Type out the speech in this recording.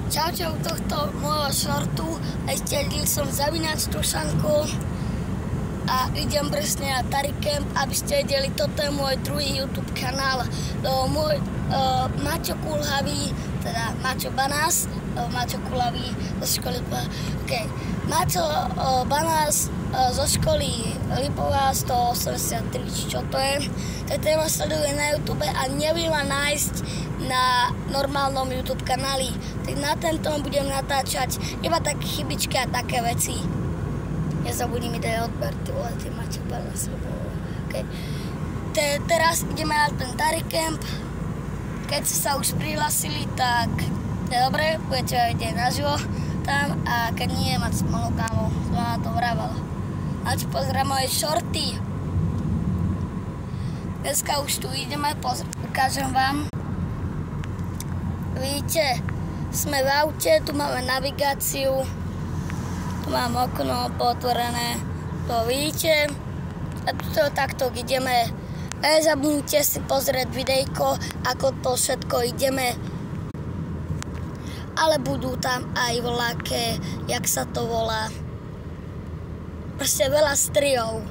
Čaute u tohto môjho shortu. Ešte som Zavinač Tušanko a idem presne na Taricamp, aby ste vedeli, toto je môj druhý YouTube kanál. Môj Maťo Kulhavý, teda Maťo Banás, Maťo Kulhavý zo školy Maťo Banás zo školy Lipová 183, čo to je. Tak ten ma sleduje na YouTube a nevie ma nájsť na normálnom YouTube kanáli. Tak na tento budem natáčať iba také chybičky a také veci. Nezabudni mi dať odber, ty Maťo Banás. Teraz ideme na ten Taricamp. Keď ste sa už prihlasili, tak je dobre, budete vedieť naživo tam, a keď nie, mať malú kámo, som na to vravala. Máte pozrieť moje shorty. Dneska už tu ideme, ukážem vám. Vidíte, sme v aute, tu máme navigáciu, tu mám okno potvorené, to vidíte. A tu takto ideme. Nezabudnite si pozrieť videjko, ako to všetko ideme. Ale budú tam aj voľaké, jak sa to volá. Proste veľa striov.